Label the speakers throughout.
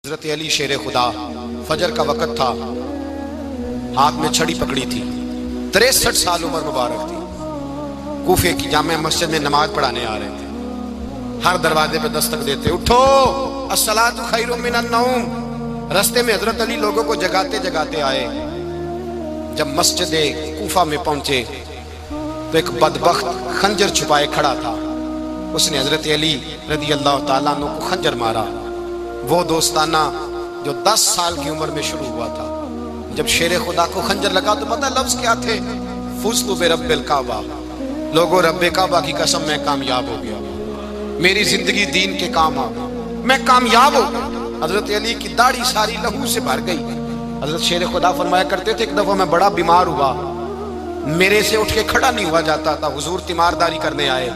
Speaker 1: حضرت علی شیر خدا، فجر کا وقت تھا، ہاتھ میں چھڑی پکڑی تھی، 63 سال عمر مبارک تھی، کوفے کی جامع مسجد میں نماز پڑھانے آ رہے تھے۔ ہر دروازے پہ دستک دیتے، اٹھو الصلاۃ خیر من النوم۔ رستے میں حضرت علی لوگوں کو جگاتے جگاتے آئے۔ جب مسجد کوفہ میں پہنچے تو ایک بدبخت خنجر چھپائے کھڑا تھا، اس نے حضرت علی رضی اللہ تعالیٰ عنہ کو خنجر مارا۔ وہ دوستانہ جو 10 سال کی عمر میں شروع ہوا تھا، جب شیر خدا کو خنجر لگا تو پتہ لفظ کیا تھے؟ فزت برب الکعبہ، لوگوں رب کعبہ کی قسم میں کامیاب ہو گیا، میری زندگی دین کے کام آ گئی، میں کامیاب ہو گیا۔ حضرت علی کی داڑھی ساری لہو سے بھر گئی۔ حضرت شیر خدا فرمایا کرتے تھے، ایک دفعہ میں بڑا بیمار ہوا، میرے سے اٹھ کے کھڑا نہیں ہوا جاتا تھا، حضور تیمارداری کرنے آئے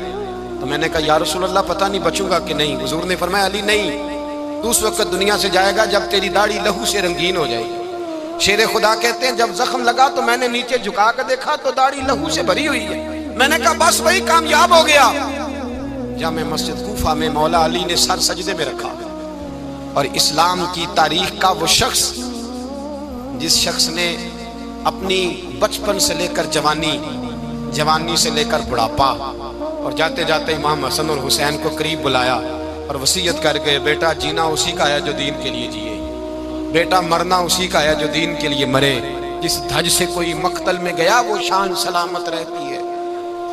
Speaker 1: تو میں نے کہا یا رسول اللہ پتہ نہیں بچوں گا کہ نہیں۔ حضور نے فرمایا علی نہیں، تو اس وقت دنیا سے جائے گا جب تیری داڑھی لہو سے رنگین ہو جائے گی۔ شیر خدا کہتے ہیں جب زخم لگا تو میں نے نیچے جھکا کر دیکھا تو داڑھی لہو سے بھری ہوئی ہے، میں نے کہا بس وہی کامیاب ہو گیا۔ جامع مسجد کوفہ میں مولا علی نے سر سجدے میں رکھا، اور اسلام کی تاریخ کا وہ شخص جس شخص نے اپنی بچپن سے لے کر جوانی، جوانی سے لے کر بڑھاپا، اور جاتے جاتے امام حسن اور حسین کو قریب بلایا اور وصیت کر گئے، بیٹا جینا اسی کا ہے جو دین کے لیے جیے، بیٹا مرنا اسی کا ہے جو دین کے لیے مرے، جس دھج سے کوئی مقتل میں گیا وہ شان سلامت رہتی ہے،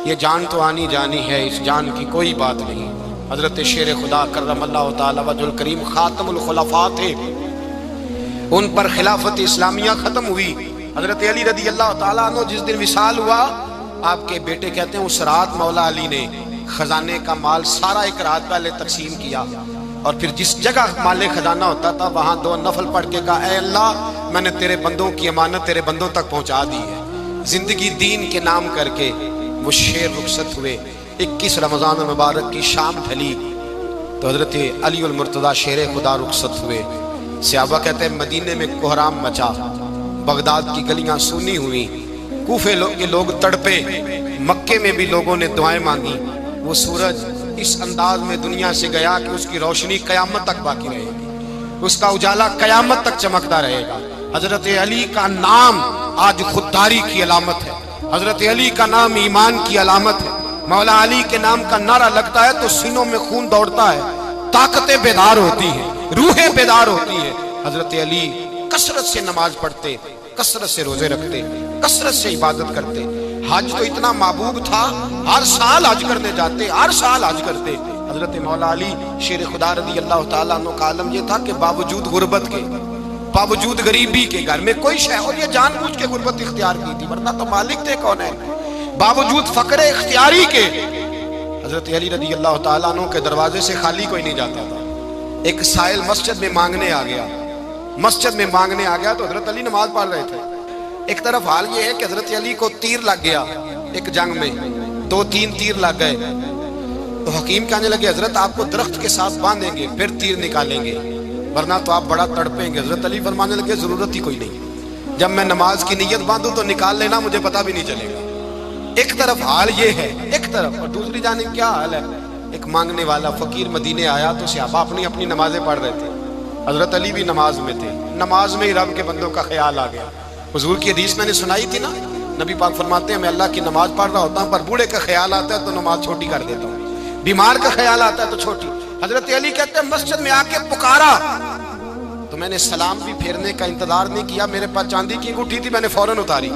Speaker 1: یہ جان تو آنی جانی ہے، اس جان کی کوئی بات نہیں۔ حضرت شیر خدا کرم اللہ تعالی وجہ الکریم خاتم الخلفاء تھے، ان پر خلافت اسلامیہ ختم ہوئی۔ حضرت علی رضی اللہ تعالیٰ عنہ جس دن وصال ہوا، آپ کے بیٹے کہتے ہیں اس رات مولا علی نے خزانے کا مال سارا ایک رات پہلے تقسیم کیا، اور پھر جس جگہ مال خزانہ ہوتا تھا وہاں 2 نفل پڑھ کے کہا اے اللہ میں نے تیرے بندوں کی امانت تیرے بندوں تک پہنچا دی ہے۔ زندگی دین کے نام کر کے وہ شیر رخصت ہوئے۔ 21 رمضان المبارک کی شام ڈھلی تو حضرت علی المرتضیٰ شیر خدا رخصت ہوئے۔ صحابہ کہتے ہیں مدینے میں کوہرام مچا، بغداد کی گلیاں سونی ہوئی، کوفے کے لوگ تڑپے، مکے میں بھی لوگوں نے دعائیں مانگی۔ وہ سورج اس انداز میں دنیا سے گیا کہ اس کی روشنی قیامت تک باقی رہے گی، اس کا اجالا قیامت تک چمکتا رہے گا۔ حضرت علی کا نام آج خودداری کی علامت ہے، حضرت علی کا نام ایمان کی علامت ہے۔ مولا علی کے نام کا نعرہ لگتا ہے تو سینوں میں خون دوڑتا ہے، طاقتیں بیدار ہوتی ہیں، روحیں بیدار ہوتی ہیں۔ حضرت علی کثرت سے نماز پڑھتے، کثرت سے روزے رکھتے، کثرت سے عبادت کرتے۔ حج تو اتنا محبوب تھا، ہر سال حج کرنے جاتے، ہر سال حج کرتے۔ حضرت مولا علی شیر خدا رضی اللہ تعالیٰ عنہ کا عالم یہ تھا کہ باوجود غربت کے، باوجود غریبی کے، گھر میں کوئی شے، اور یہ جان بوجھ کے غربت اختیار کی تھی ورنہ تو مالک تھے کون ہے، باوجود فقر اختیاری کے حضرت علی رضی اللہ تعالیٰ عنہ کے دروازے سے خالی کوئی نہیں جاتا تھا۔ ایک سائل مسجد میں مانگنے آ گیا، مسجد میں مانگنے آ گیا تو حضرت علی نماز پڑھ رہے تھے۔ ایک طرف حال یہ ہے کہ حضرت علی کو تیر لگ گیا، ایک جنگ میں 2-3 تیر لگ گئے تو حکیم کہنے لگے حضرت آپ کو درخت کے ساتھ باندھیں گے پھر تیر نکالیں گے ورنہ تو آپ بڑا تڑپیں گے۔ حضرت علی فرمانے لگے ضرورت ہی کوئی نہیں، جب میں نماز کی نیت باندھوں تو نکال لینا، مجھے پتہ بھی نہیں چلے گا۔ ایک طرف حال یہ ہے، ایک طرف، اور دوسری جانب کیا حال ہے؟ ایک مانگنے والا فقیر مدینے آیا تو صحابہ اپنی اپنی نمازیں پڑھ رہے تھے، حضرت علی بھی نماز میں تھے، نماز میں ہی رب کے بندوں کا خیال آ گیا۔ حضور کی حدیث میں نے سنائی تھی نا، نبی پاک فرماتے ہیں میں اللہ کی نماز پڑھ رہا ہوتا ہوں پر بوڑھے کا خیال آتا ہے تو نماز چھوٹی کر دیتا ہوں، بیمار کا خیال آتا ہے تو چھوٹی۔ حضرت علی کہتے ہیں مسجد میں آ کے پکارا تو میں نے سلام بھی پھیرنے کا انتظار نہیں کیا، میرے پاس چاندی کی انگوٹھی تھی، میں نے فوراً اتاری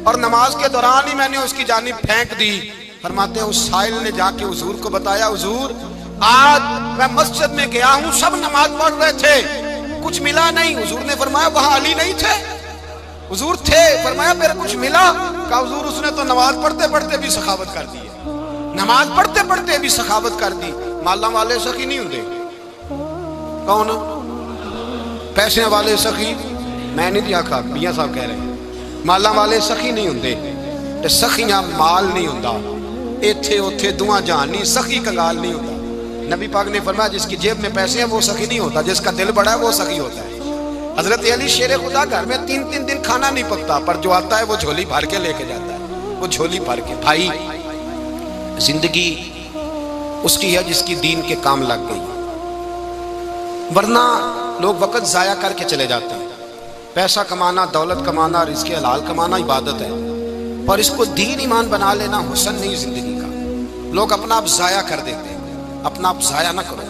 Speaker 1: اور نماز کے دوران ہی میں نے اس کی جانب پھینک دی۔ فرماتے ہیں اس سائل نے جا کے حضور کو بتایا حضور آج میں مسجد میں گیا ہوں، سب نماز پڑھ رہے تھے، کچھ ملا نہیں۔ حضور نے فرمایا وہاں علی نہیں تھے؟ حضور تھے۔ فرمایا پھر کچھ ملا؟ کہا حضور اس نے تو نماز پڑھتے پڑھتے بھی سخاوت کر دی ہے، نماز پڑھتے پڑھتے بھی سخاوت کر دی۔ مالا والے سخی نہیں ہوتے، کون پیسے والے سخی؟ میں نہیں دیا کھا، میاں صاحب کہہ رہے ہیں مالا والے سخی نہیں ہوتے، سخیاں مال نہیں ہوتا، ایتھے اوتھے دعا جہان نہیں، سخی کنگال نہیں ہوتا۔ نبی پاک نے فرمایا جس کی جیب میں پیسے ہیں وہ سخی نہیں ہوتا، جس کا دل بڑا ہے وہ سخی ہوتا ہے۔ حضرت علی شیر خدا گھر میں 3 دن کھانا نہیں پکتا پر جو آتا ہے وہ جھولی بھر کے لے کے جاتا ہے، وہ جھولی بھر کے۔ بھائی زندگی اس کی ہے جس کی دین کے کام لگ گئی، ورنہ لوگ وقت ضائع کر کے چلے جاتے ہیں. پیسہ کمانا، دولت کمانا، رزق حلال کمانا عبادت ہے، پر اس کو دین ایمان بنا لینا حسن نہیں زندگی کا. لوگ اپنا آپ ضائع کر دیتے ہیں. اپنا آپ ضائع نہ کرو.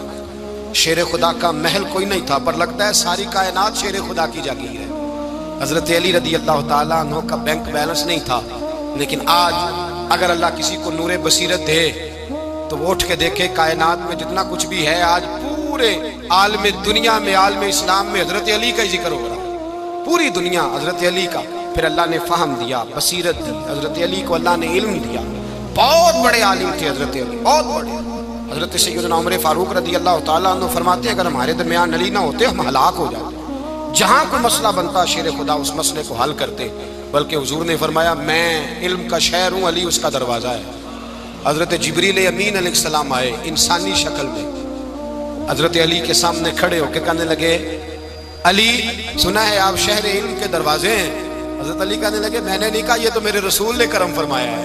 Speaker 1: شیر خدا کا محل کوئی نہیں تھا، پر لگتا ہے ساری کائنات شیر خدا کی جاگیر ہے. حضرت علی رضی اللہ تعالیٰ عنہ کا بینک بیلنس نہیں تھا، لیکن آج اگر اللہ کسی کو نور بصیرت دے تو وہ اٹھ کے دیکھے کائنات میں جتنا کچھ بھی ہے، آج پورے عالم دنیا میں، عالم اسلام میں حضرت علی کا ہی ذکر ہو رہا. پوری دنیا حضرت علی کا. پھر اللہ نے فہم دیا، بصیرت دی. حضرت علی کو اللہ نے علم دیا. بہت بڑے عالم تھے حضرت علی، بہت بڑے. حضرت سیدنا عمر فاروق رضی اللہ تعالیٰ عنہ فرماتے ہیں اگر ہمارے درمیان علی نہ ہوتے ہم ہلاک ہو جاتے. جہاں کوئی مسئلہ بنتا شیر خدا اس مسئلے کو حل کرتے. بلکہ حضور نے فرمایا میں علم کا شہر ہوں، علی اس کا دروازہ ہے. حضرت جبریل امین علیہ السلام آئے انسانی شکل میں، حضرت علی کے سامنے کھڑے ہو کے کہنے لگے علی سنا ہے آپ شہر علم کے دروازے ہیں. حضرت علی کہنے لگے میں نے نہیں کہا، یہ تو میرے رسول نے کرم فرمایا ہے.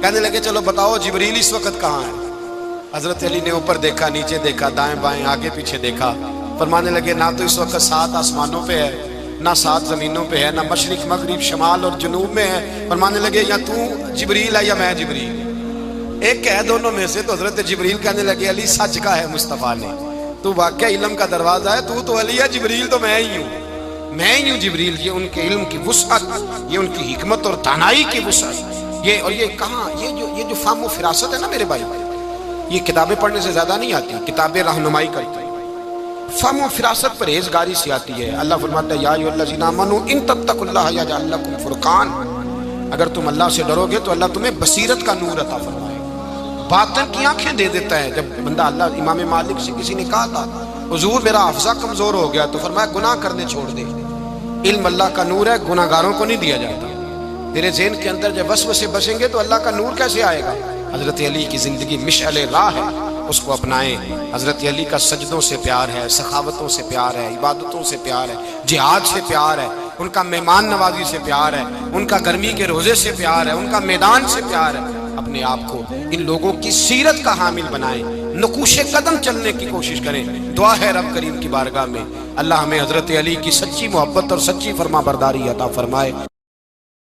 Speaker 1: کہنے لگے چلو بتاؤ جبریل اس وقت کہاں ہے. حضرت علی نے اوپر دیکھا، نیچے دیکھا، دائیں بائیں، آگے پیچھے دیکھا. فرمانے لگے نہ تو اس وقت 7 آسمانوں پہ ہے، نہ 7 زمینوں پہ ہے، نہ مشرق مغرب شمال اور جنوب میں ہے. فرمانے لگے یا تو جبریل ہے یا میں جبریل. ایک ہے دونوں میں سے. تو حضرت جبریل کہنے لگے علی سچ کا ہے مصطفیٰ نے، تو واقعہ علم کا دروازہ ہے. تو علی ہے، جبریل تو میں ہی ہوں، میں ہی ہوں جبریل. یہ ان کے علم کی وسعت، یہ ان کی حکمت اور دانائی کی وسعت. یہ اور یہ کہاں یہ جو فہم و فراست ہے نا میرے بھائی، یہ کتابیں پڑھنے سے زیادہ نہیں آتی، کتابیں رہنمائی کرتی ہیں. فہم و فراست پرہیزگاری سے آتی ہے. اللہ فرماتا ہے یا ایھا الذین آمنوا ان تتقوا اللہ یجعل لکم فرقان. اگر تم اللہ سے ڈرو گے تو اللہ تمہیں بصیرت کا نور عطا فرمائے، باطن کی آنکھیں دے دیتا ہے. جب بندہ اللہ امام مالک سے کسی نے کہا تھا حضور میرا حافظہ کمزور ہو گیا، تو فرمایا گناہ کرنے چھوڑ دے. علم اللہ کا نور ہے، گناہ گاروں کو نہیں دیا جاتا. تیرے ذہن کے اندر جب وسوسے بسیں گے تو اللہ کا نور کیسے آئے گا. حضرت علی کی زندگی مشعل راہ ہے، اس کو اپنائیں. حضرت علی کا سجدوں سے پیار ہے، سخاوتوں سے پیار ہے، عبادتوں سے پیار ہے، جہاد سے پیار ہے، ان کا مہمان نوازی سے پیار ہے، ان کا گرمی کے روزے سے پیار ہے، ان کا میدان سے پیار ہے. اپنے آپ کو ان لوگوں کی سیرت کا حامل بنائیں، نقوش قدم چلنے کی کوشش کریں. دعا ہے رب کریم کی بارگاہ میں اللہ ہمیں حضرت علی کی سچی محبت اور سچی فرما برداری عطا فرمائے.